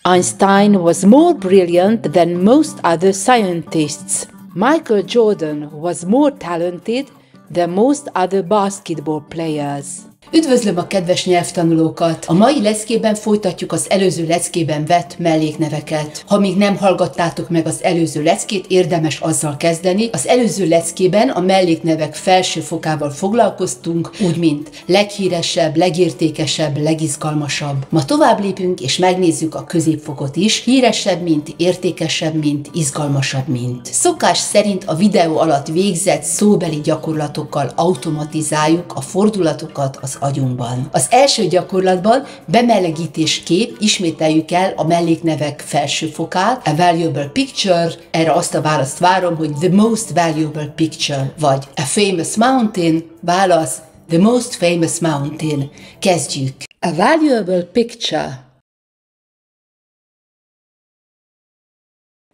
Einstein was more brilliant than most other scientists. Michael Jordan was more talented than most other basketball players. Üdvözlöm a kedves nyelvtanulókat! A mai leckében folytatjuk az előző leckében vett mellékneveket. Ha még nem hallgattátok meg az előző leckét, érdemes azzal kezdeni. Az előző leckében a melléknevek felsőfokával foglalkoztunk, úgy mint leghíresebb, legértékesebb, legizgalmasabb. Ma tovább lépünk és megnézzük a középfokot is. Híresebb, mint, értékesebb, mint, izgalmasabb, mint. Szokás szerint a videó alatt végzett szóbeli gyakorlatokkal automatizáljuk a fordulatokat az agyunkban. Az első gyakorlatban bemelegítésképp ismételjük el a melléknevek felsőfokát, a valuable picture, erre azt a választ várom, hogy the most valuable picture, vagy a famous mountain, válasz, the most famous mountain. Kezdjük! A valuable picture.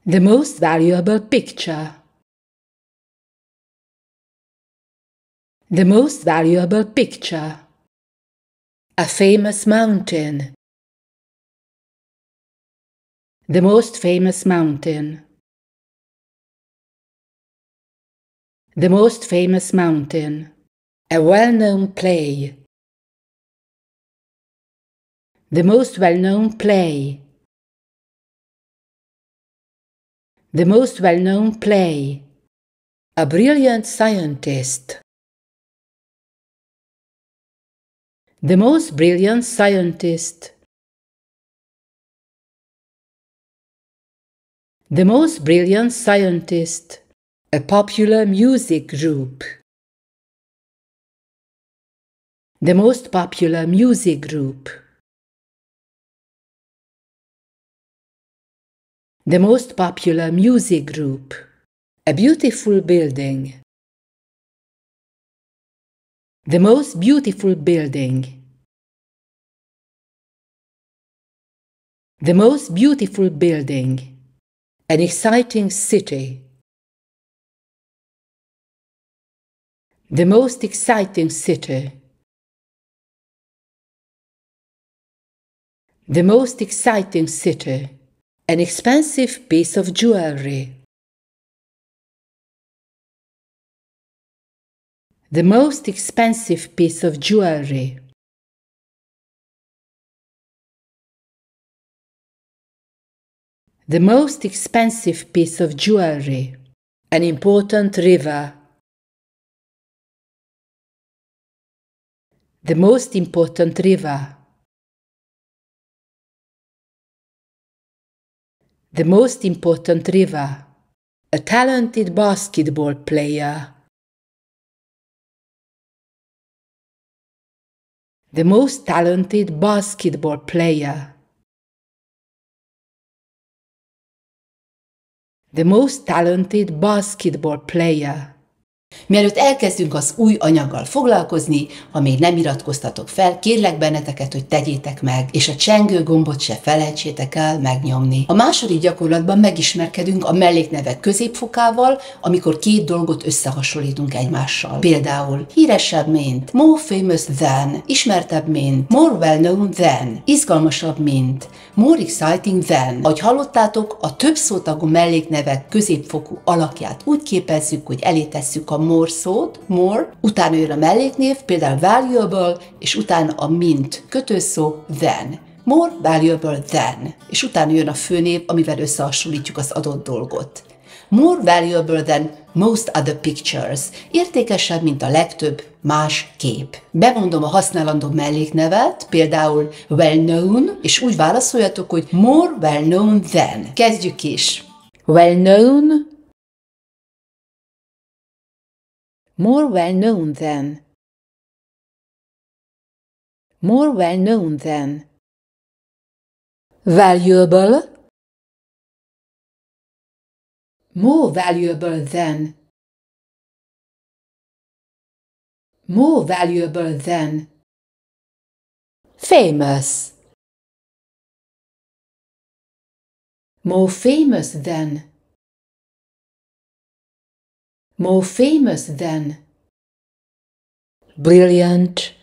The most valuable picture. The most valuable picture. A famous mountain. The most famous mountain. The most famous mountain. A well-known play. The most well-known play. The most well-known play. A brilliant scientist. The most brilliant scientist. The most brilliant scientist. A popular music group. The most popular music group. The most popular music group. A beautiful building. The most beautiful building. The most beautiful building. An exciting city. The most exciting city. The most exciting city. An expensive piece of jewelry. The most expensive piece of jewelry. The most expensive piece of jewelry. An important river. The most important river. The most important river. A talented basketball player. The most talented basketball player. The most talented basketball player. Mielőtt elkezdünk az új anyaggal foglalkozni, ha még nem iratkoztatok fel, kérlek benneteket, hogy tegyétek meg, és a csengő gombot se felejtsétek el megnyomni. A második gyakorlatban megismerkedünk a melléknevek középfokával, amikor két dolgot összehasonlítunk egymással. Például híresebb, mint, more famous than, ismertebb, mint, more well-known than, izgalmasabb, mint, more exciting than. Ahogy hallottátok, a több szótagú melléknevek középfokú alakját úgy képezzük, hogy elé tesszük a more szót, more, utána jön a melléknév, például valuable, és utána a mint kötőszó, than. More valuable than. És utána jön a főnév, amivel összehasonlítjuk az adott dolgot. More valuable than most other pictures. Értékesebb, mint a legtöbb más kép. Bemondom a használandó melléknevet, például well-known, és úgy válaszoljatok, hogy more well-known than. Kezdjük is. Well-known. More well-known than. More well-known than. Valuable. More valuable than. More valuable than. Famous. More famous than. More famous than. Brilliant.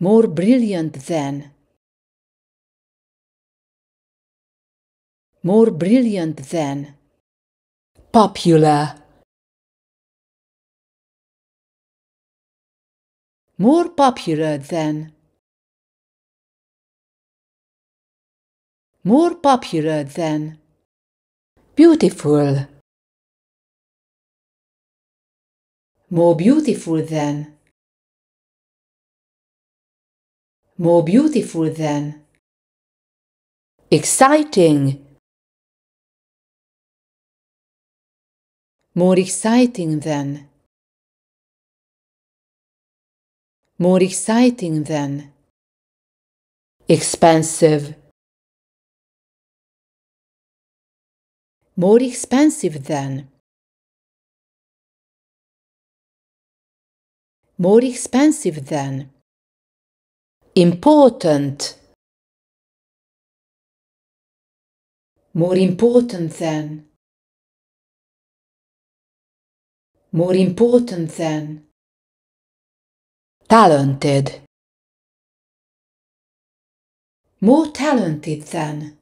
more brilliant than, more brilliant than, popular, more popular than, more popular than, beautiful, more beautiful than, more beautiful than, exciting, more exciting than, more exciting than, expensive, more expensive than, more expensive than, important, more important than, more important than, talented, more talented than,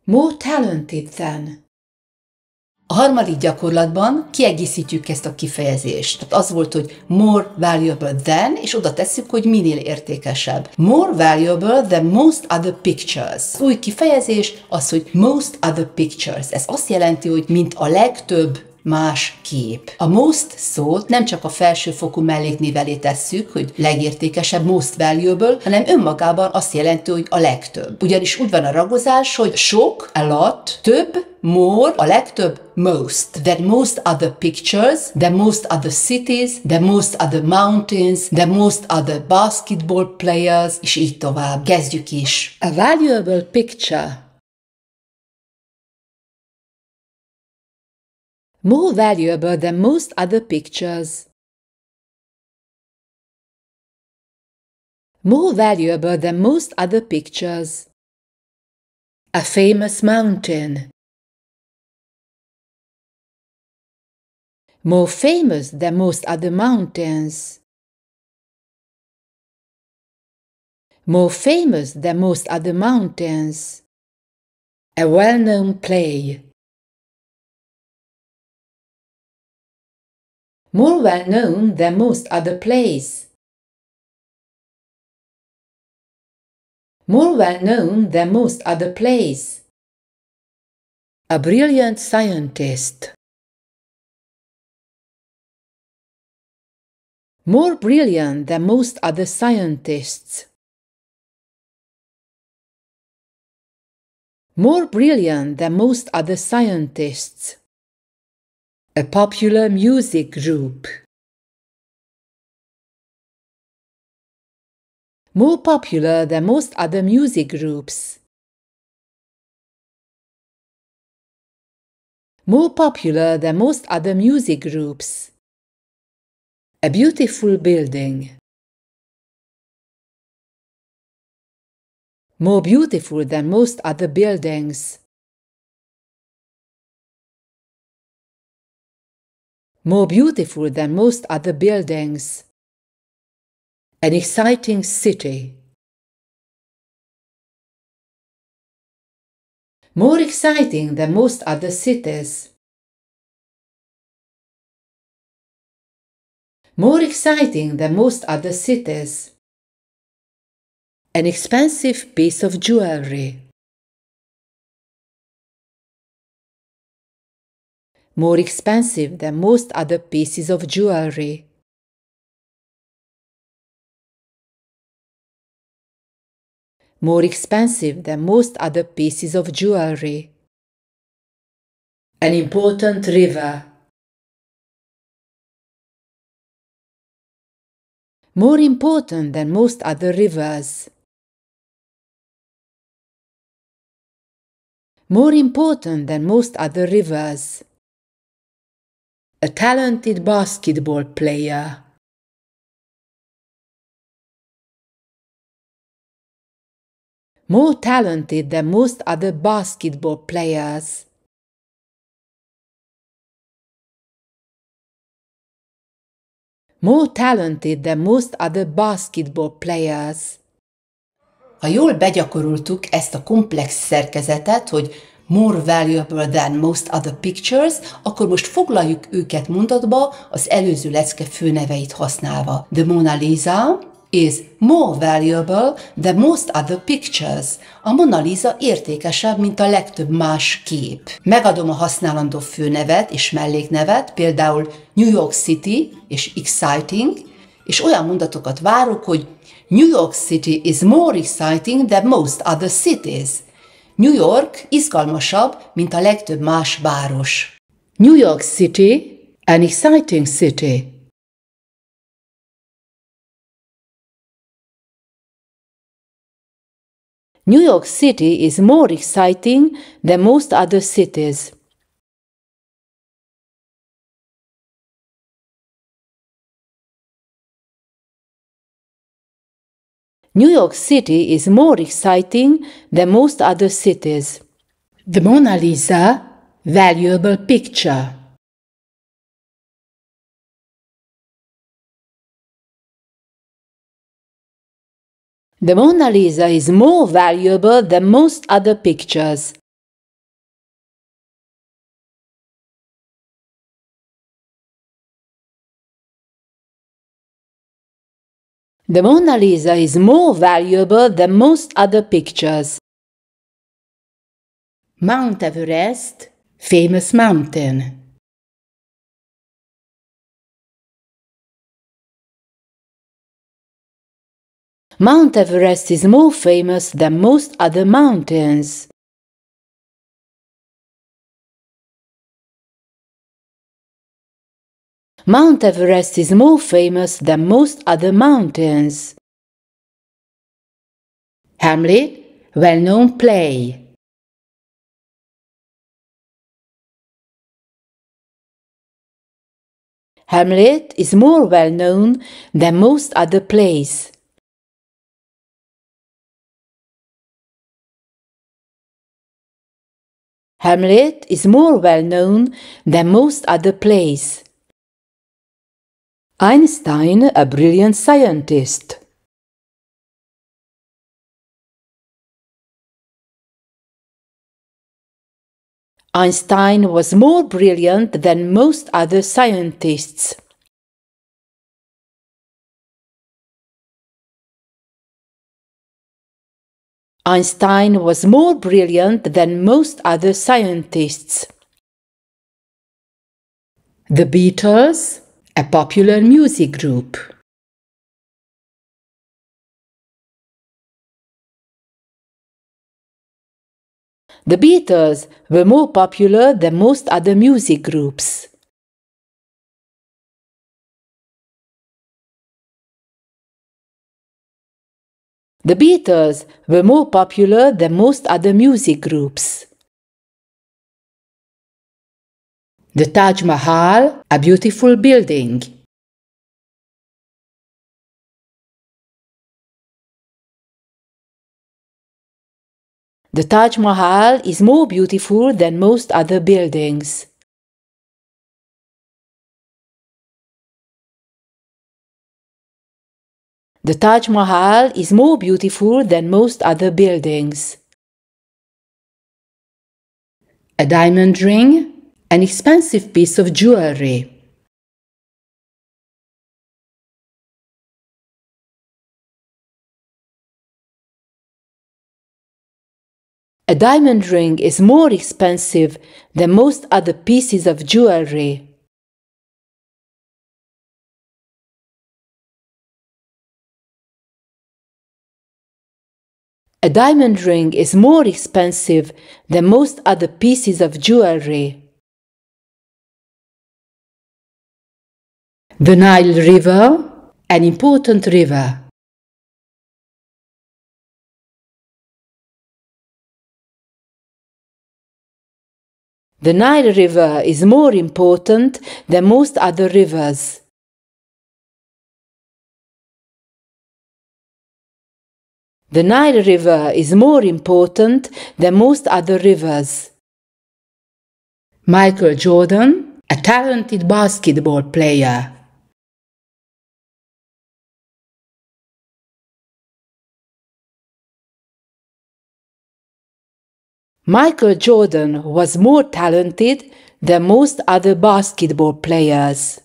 more talented than. A harmadik gyakorlatban kiegészítjük ezt a kifejezést. Tehát az volt, hogy more valuable than, és oda tesszük, hogy minél értékesebb. More valuable than most other pictures. Az új kifejezés az, hogy most other pictures. Ez azt jelenti, hogy mint a legtöbb más kép. A most szót nem csak a felsőfokú melléknév elé tesszük, hogy legértékesebb, most valuable, hanem önmagában azt jelenti, hogy a legtöbb. Ugyanis úgy van a ragozás, hogy sok, a lot, több, more, a legtöbb, most. That most other pictures, the most other cities, the most other mountains, the most other basketball players, és így tovább. Kezdjük is. A valuable picture. More valuable than most other pictures. More valuable than most other pictures. A famous mountain. More famous than most other mountains. More famous than most other mountains. A well-known play. More well-known than most other plays. More well-known than most other plays. A brilliant scientist. More brilliant than most other scientists. More brilliant than most other scientists. A popular music group. More popular than most other music groups. More popular than most other music groups. A beautiful building. More beautiful than most other buildings. More beautiful than most other buildings. An exciting city. More exciting than most other cities. More exciting than most other cities. An expensive piece of jewelry. More expensive than most other pieces of jewelry. More expensive than most other pieces of jewelry. An important river. More important than most other rivers. More important than most other rivers. A talented basketball player. More talented than most other basketball players. more talented than most other basketball players. Ha jól begyakoroltuk ezt a komplex szerkezetet, hogy more valuable than most other pictures, akkor most foglaljuk őket mondatba az előző lecke főneveit használva. The Mona Lisa is more valuable than most other pictures. A Mona Lisa értékesebb, mint a legtöbb más kép. Megadom a használandó főnevet és melléknevet, például New York City és exciting, és olyan mondatokat várok, hogy New York City is more exciting than most other cities. New York izgalmasabb, mint a legtöbb más város. New York City, an exciting city. New York City is more exciting than most other cities. New York City is more exciting than most other cities. The Mona Lisa, valuable picture. The Mona Lisa is more valuable than most other pictures. The Mona Lisa is more valuable than most other pictures. Mount Everest, famous mountain. Mount Everest is more famous than most other mountains. Mount Everest is more famous than most other mountains. Hamlet, well-known play. Hamlet is more well-known than most other plays. Hamlet is more well-known than most other plays. Einstein, a brilliant scientist. Einstein was more brilliant than most other scientists. Einstein was more brilliant than most other scientists. The Beatles, a popular music group. The Beatles were more popular than most other music groups. The Beatles were more popular than most other music groups. The Taj Mahal, a beautiful building. The Taj Mahal is more beautiful than most other buildings. The Taj Mahal is more beautiful than most other buildings. A diamond ring, an expensive piece of jewelry. A diamond ring is more expensive than most other pieces of jewelry. A diamond ring is more expensive than most other pieces of jewelry. The Nile River, an important river. The Nile River is more important than most other rivers. The Nile River is more important than most other rivers. Michael Jordan, a talented basketball player. Michael Jordan was more talented than most other basketball players.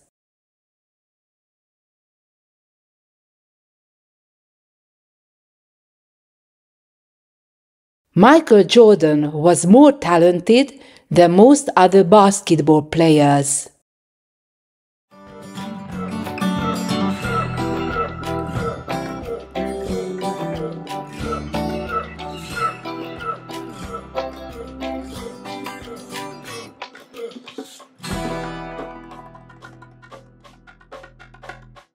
Michael Jordan was more talented than most other basketball players.